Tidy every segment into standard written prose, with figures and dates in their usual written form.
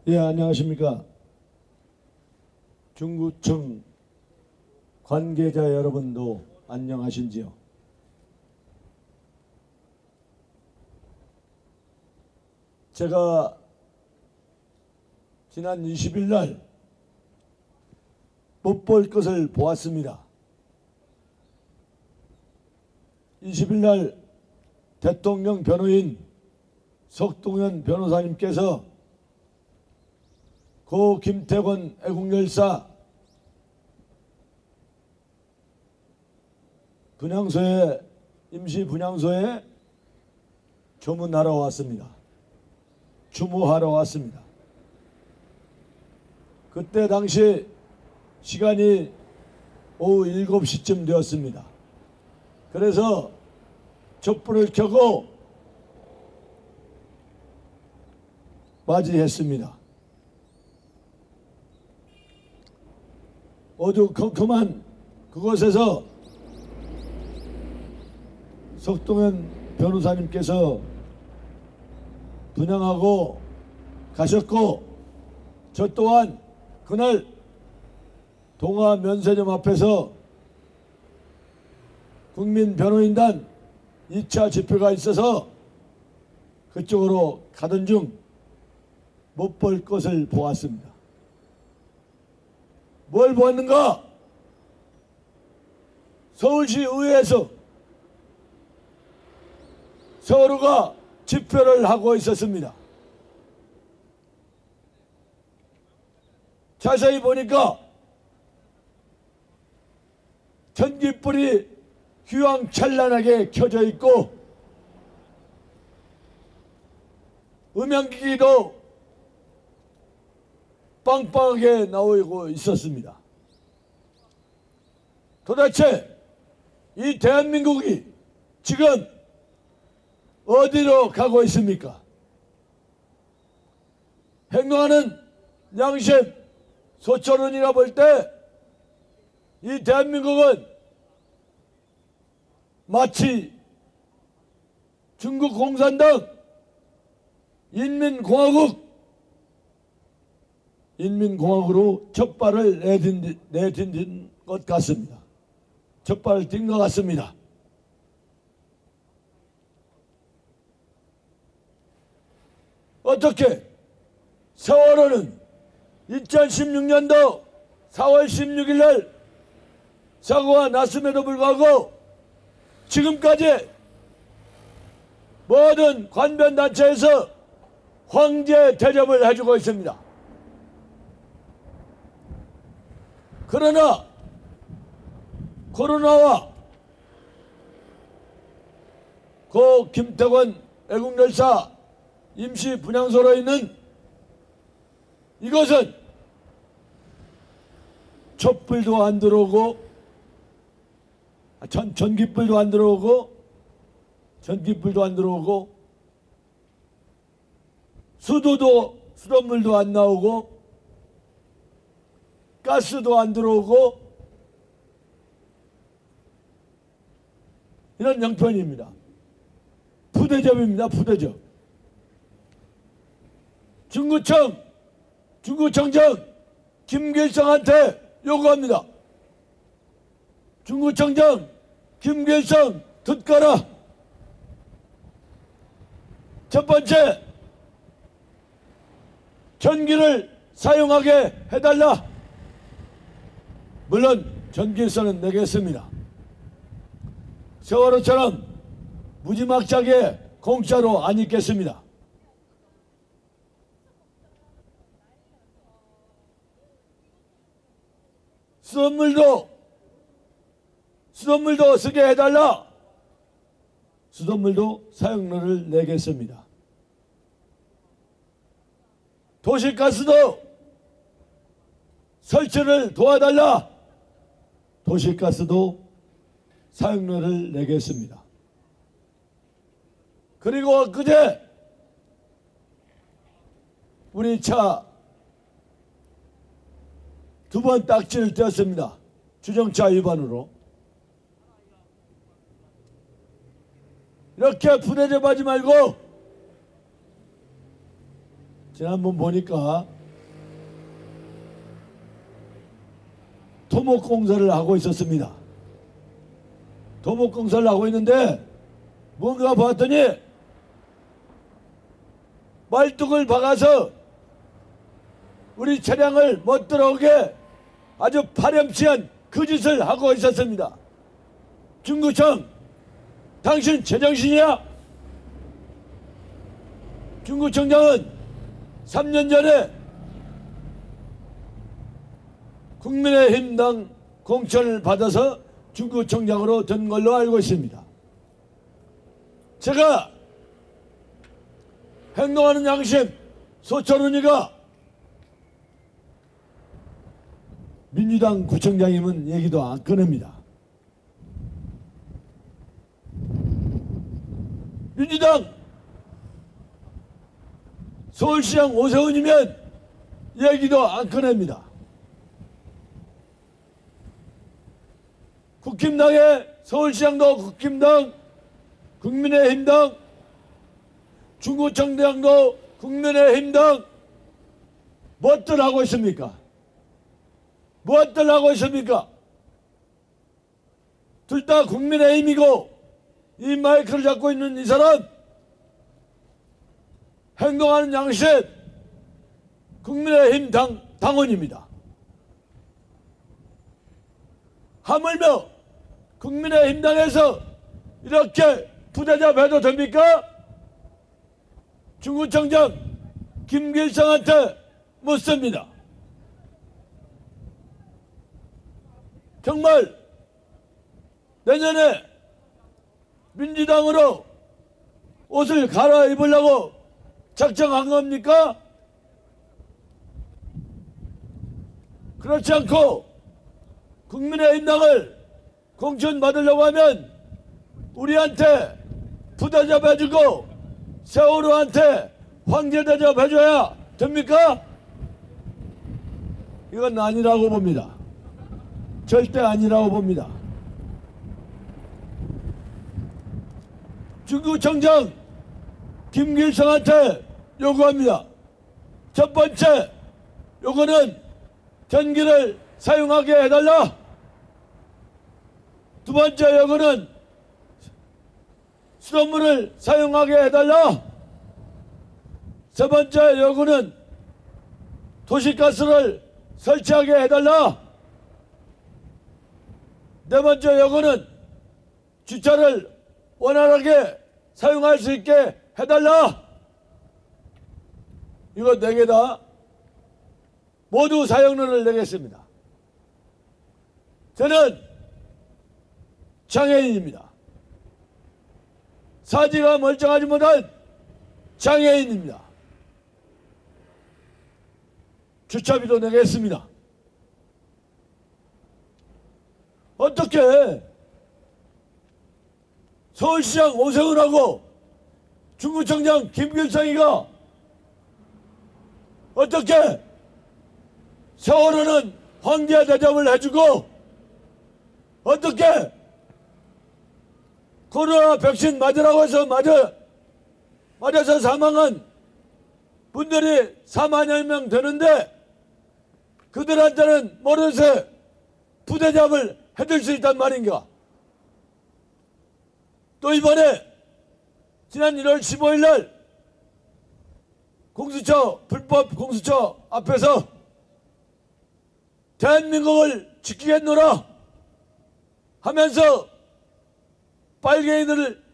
예, 안녕하십니까. 중구청 관계자 여러분도 안녕하신지요. 제가 지난 20일 날 못 볼 것을 보았습니다. 20일 날 대통령 변호인 석동현 변호사님께서 고 김태권 애국열사 분향소에 임시 분향소에 조문하러 왔습니다. 추모하러 왔습니다. 그때 당시 시간이 오후 7시쯤 되었습니다. 그래서 촛불을 켜고 맞이했습니다. 어두컴컴한 그곳에서 석동현 변호사님께서 분향하고 가셨고, 저 또한 그날 동아면세점 앞에서 국민변호인단 2차 집회가 있어서 그쪽으로 가던 중 못 볼 것을 보았습니다. 뭘 보았는가? 서울시 의회에서 세월호가 집회를 하고 있었습니다. 자세히 보니까 전깃불이 휘황찬란하게 켜져 있고 음향기기도 빵빵하게 나오고 있었습니다. 도대체 이 대한민국이 지금 어디로 가고 있습니까? 행동하는 양심, 소철원이라 볼 때 이 대한민국은 마치 중국 공산당 인민공화국으로 첫 발을 내딛는 것 같습니다. 첫 발을 띈 것 같습니다. 어떻게 세월호는 2016년도 4월 16일 날 사고가 났음에도 불구하고 지금까지 모든 관변단체에서 황제 대접을 해주고 있습니다. 그러나 코로나와 고 김태권 애국열사 임시 분향소로 있는 이것은 촛불도 안 들어오고 전기불도 안 들어오고 수돗물도 안 나오고 가스도 안 들어오고 이런 형편입니다. 부대접입니다. 부대접. 중구청장 김길성한테 요구합니다. 중구청장 김길성 듣거라. 첫 번째, 전기를 사용하게 해달라. 물론 전기세는 내겠습니다. 세월호처럼 무지막지하게 공짜로 안 있겠습니다. 수돗물도 쓰게 해달라. 수돗물도 사용료를 내겠습니다. 도시가스도 설치를 도와달라. 도시가스도 사용료를 내겠습니다. 그리고 엊그제 우리 차 두 번 딱지를 떼었습니다. 주정차 위반으로. 이렇게 부대접하지 말고 지난번 보니까 토목공사를 하고 있었습니다. 토목공사를 하고 있는데 뭔가 봤더니 말뚝을 박아서 우리 차량을 못 들어오게 아주 파렴치한 그 짓을 하고 있었습니다. 중구청, 당신 제정신이야? 중구청장은 3년 전에 국민의힘당 공천을 받아서 중구청장으로 된 걸로 알고 있습니다. 제가 행동하는 양심 소철훈이가 민주당 구청장이면 얘기도 안 꺼냅니다. 민주당 서울시장 오세훈이면 얘기도 안 꺼냅니다. 국힘당의 서울시장도 국힘당, 국민의힘당, 중구청장도 국민의힘당, 무엇들 하고 있습니까? 무엇들 하고 있습니까? 둘 다 국민의힘이고 이 마이크를 잡고 있는 이 사람 행동하는 양심 국민의힘 당원입니다. 하물며 국민의힘 당에서 이렇게 부대잡 해도 됩니까? 중구청장 김길성한테 묻습니다. 정말 내년에 민주당으로 옷을 갈아입으려고 작정한 겁니까? 그렇지 않고 국민의힘당을 공천 받으려고 하면 우리한테 부대접 해주고 세월호한테 황제 대접 해줘야 됩니까? 이건 아니라고 봅니다. 절대 아니라고 봅니다. 중구청장 김길성한테 요구합니다. 첫 번째 요거는 전기를 사용하게 해달라. 두 번째 요거는 수돗물을 사용하게 해달라. 세 번째 요구는 도시가스를 설치하게 해달라. 네 번째 요구는 주차를 원활하게 사용할 수 있게 해달라. 이거 4개 다 모두 사용료를 내겠습니다. 저는 장애인입니다. 사지가 멀쩡하지 못한 장애인입니다. 주차비도 내겠습니다. 어떻게 서울시장 오세훈하고 중구청장 김길성이가 어떻게 세월호는 황제 대접을 해주고 어떻게 코로나 백신 맞으라고 해서 맞아서 사망한 분들이 4만여 명 되는데 그들한테는 모르쇠 부대접을 해줄 수 있단 말인가? 또 이번에 지난 1월 15일 날 공수처 불법 공수처 앞에서 대한민국을 지키겠노라 하면서 빨갱이들을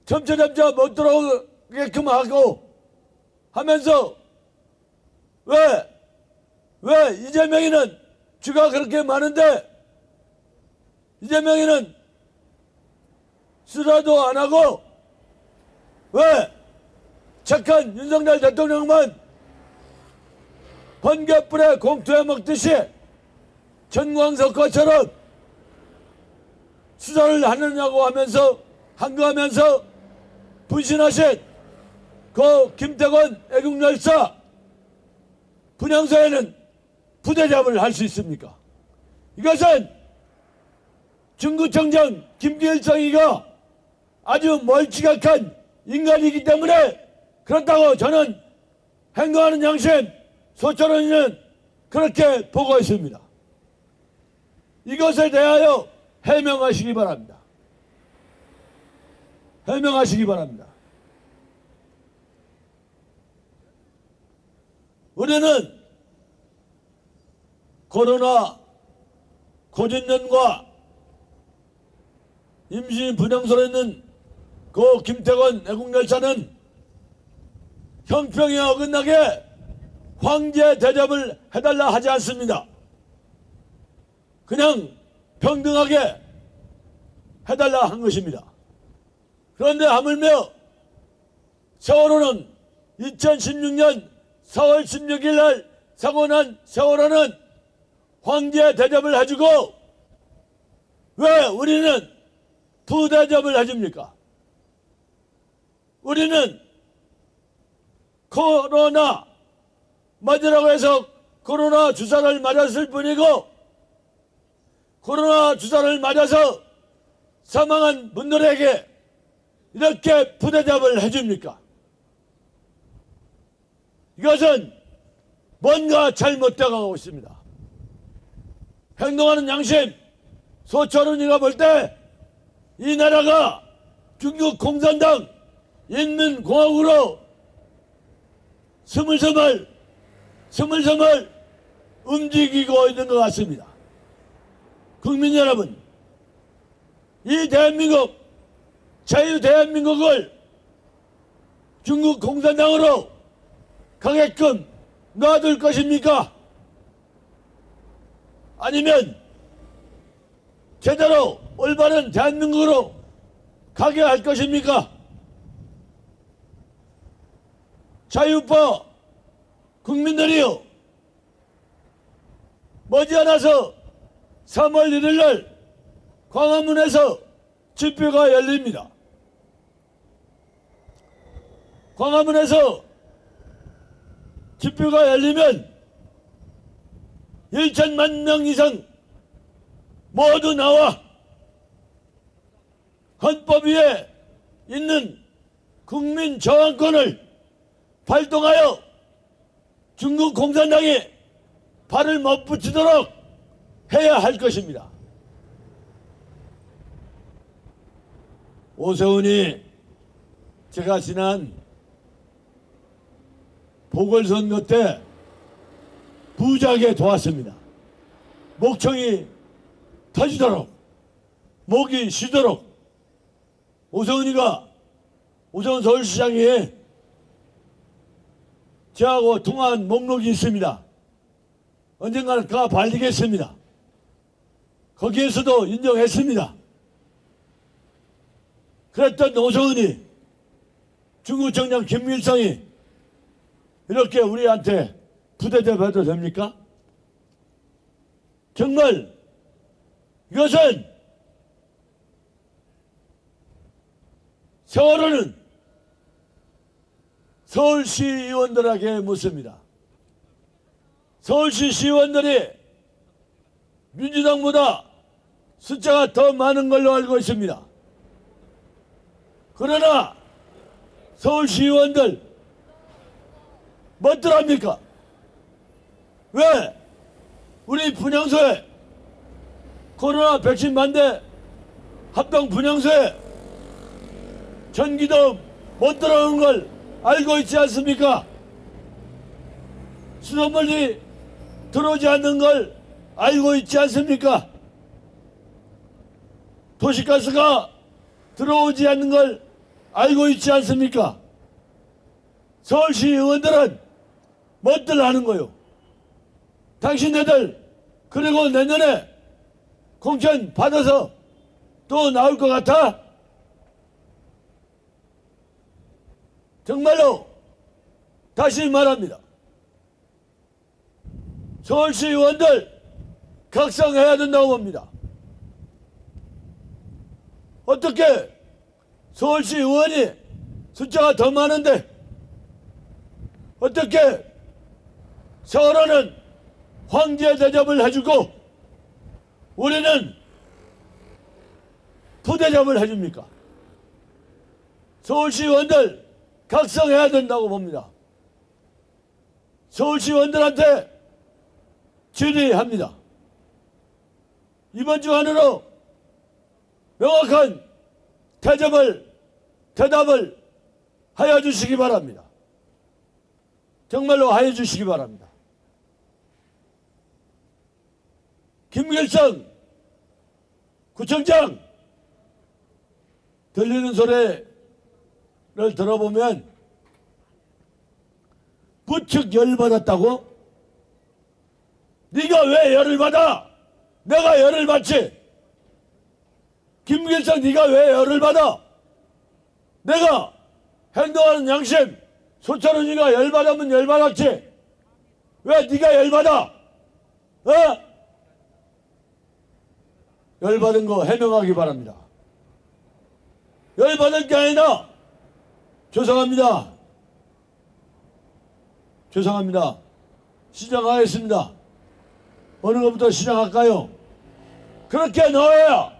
점차점차 못 들어오게끔 하고 하면서 왜 이재명이는 쥐가 그렇게 많은데 이재명이는 수라도 안 하고 왜 착한 윤석열 대통령만 번개불에 공투해 먹듯이 전광석과처럼 수사를 하느냐고 하면서 항거하면서 분신하신 그 김태권 애국열사 분향소에는 부대접을 할 수 있습니까? 이것은 중구청장 김길성이가 아주 멀찌감한 인간이기 때문에 그렇다고 저는 행동하는 양심 소철원이는 그렇게 보고 있습니다. 이것에 대하여 해명하시기 바랍니다. 해명하시기 바랍니다. 우리는 코로나 고진년과 임신 분향소에 있는 그 김태권 애국열차는 형평이 어긋나게 황제 대접을 해달라 하지 않습니다. 그냥 평등하게 해달라 한 것입니다. 그런데 하물며 세월호는 2016년 4월 16일 날 사고 난 세월호는 황제 대접을 해주고 왜 우리는 부대접을 해줍니까? 우리는 코로나 맞으라고 해서 코로나 주사를 맞았을 뿐이고 코로나 주사를 맞아서 사망한 분들에게 이렇게 부대접을 해줍니까? 이것은 뭔가 잘못되어가고 있습니다. 행동하는 양심, 소철훈이가 볼 때 이 나라가 중국 공산당 인민공화국으로 스물스물 움직이고 있는 것 같습니다. 국민 여러분, 이 대한민국, 자유대한민국을 중국 공산당으로 가게끔 놔둘 것입니까? 아니면 제대로 올바른 대한민국으로 가게 할 것입니까? 자유파 국민들이요, 머지않아서 3월 1일 날 광화문에서 집회가 열립니다. 광화문에서 집회가 열리면 1천만 명 이상 모두 나와 헌법 위에 있는 국민 저항권을 발동하여 중국 공산당이 발을 못 붙이도록 해야 할 것입니다. 오세훈이 제가 지난 보궐선거 때 부작에 도왔습니다. 목청이 터지도록, 목이 쉬도록 오세훈 서울시장이 저하고 통화한 목록이 있습니다. 언젠가는 가 발리겠습니다. 거기에서도 인정했습니다. 그랬던 오세훈이 중국 정장 김일성이 이렇게 우리한테 부대접해도 됩니까? 정말 이것은 세월호는 서울시 의원들에게 묻습니다. 서울시 시의원들이 민주당보다 숫자가 더 많은 걸로 알고 있습니다. 그러나 서울시 의원들 뭐들 합니까? 왜 우리 분향소에 코로나 백신 반대 합동 분향소에 전기도 못 들어오는 걸 알고 있지 않습니까? 수돗물이 들어오지 않는 걸 알고 있지 않습니까? 도시가스가 들어오지 않는 걸 알고 있지 않습니까? 서울시 의원들은 뭐들 하는 거요? 당신네들 그리고 내년에 공천 받아서 또 나올 것 같아? 정말로 다시 말합니다. 서울시 의원들 각성해야 된다고 봅니다. 어떻게 서울시 의원이 숫자가 더 많은데 어떻게 세월호는 황제 대접을 해주고 우리는 부대접을 해줍니까? 서울시 의원들 각성해야 된다고 봅니다. 서울시 의원들한테 질의합니다. 이번 주 안으로 명확한 대답을 하여 주시기 바랍니다. 정말로 하여 주시기 바랍니다. 김길성 구청장 들리는 소리를 들어보면 부쩍 열받았다고? 네가 왜 열을 받아? 내가 열을 받지. 김길성 네가 왜 열을 받아? 내가 행동하는 양심 소철훈이가 열받으면 열받았지. 왜 네가 열받아? 어? 열받은 거 해명하기 바랍니다. 열받은 게 아니라 죄송합니다. 죄송합니다. 시작하겠습니다. 어느 것부터 시작할까요? 그렇게 넣어야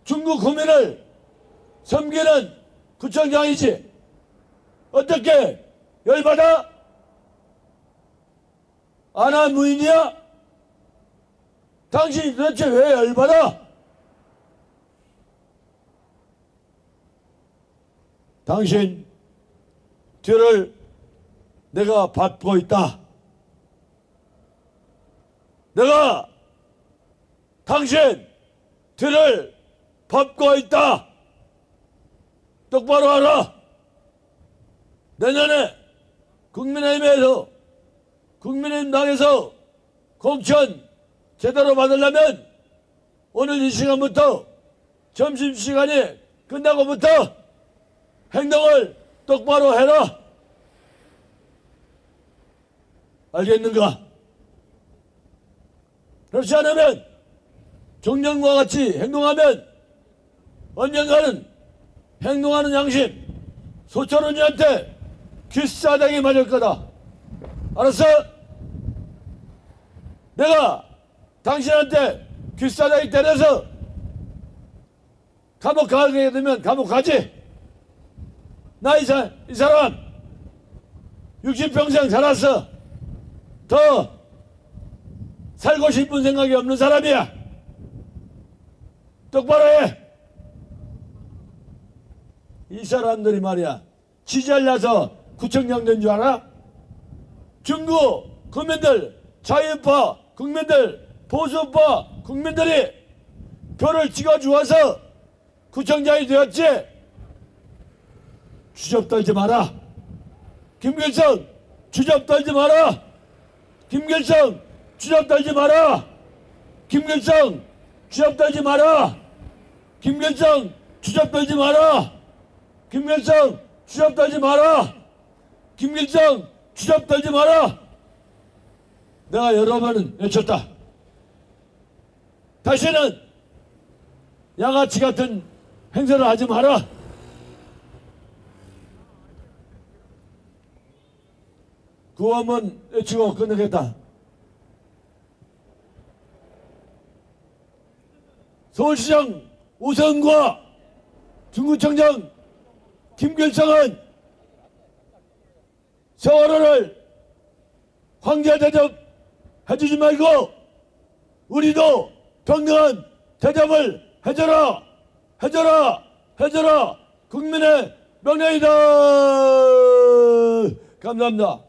중국 국민을 섬기는 구청장이지. 어떻게 열받아? 아나무인이야? 당신이 도대체 왜 열받아? 당신 뒤를 내가 밟고 있다. 내가 당신 뒤를 밟고 있다. 똑바로 알아. 내년에 국민의힘에서 국민의힘당에서 공천 제대로 받으려면 오늘 이 시간부터 점심시간이 끝나고부터 행동을 똑바로 해라. 알겠는가? 그렇지 않으면 종전과 같이 행동하면 언젠가는 행동하는 양심 소철훈이한테 귀싸대기 맞을 거다. 알았어? 내가 당신한테 귀싸대기 때려서 감옥 가게 되면 감옥 가지. 나 이 사람 60평생 살았어. 더 살고 싶은 생각이 없는 사람이야. 똑바로 해. 이 사람들이 말이야 지 잘나서 구청장 된 줄 알아? 중국 국민들, 자유파 국민들, 보수파 국민들이 표를 찍어주어서 구청장이 되었지. 주접 떨지 마라. 김길성 주접 떨지 마라. 김길성 주접 떨지 마라. 김길성 주접 떨지 마라. 김길성 주접 떨지 마라. 김길성 주접 떨지 마라. 김길성 주접 떨지 마라. 내가 여러 번은 외쳤다. 다시는 양아치 같은 행세를 하지 마라. 구호문 외치고 끝내겠다. 서울시장 우선과 중구청장 김길성은 세월호를 황제 대접 해주지 말고 우리도 평등한 대접을 해줘라. 해줘라. 해줘라. 국민의 명령이다. 감사합니다.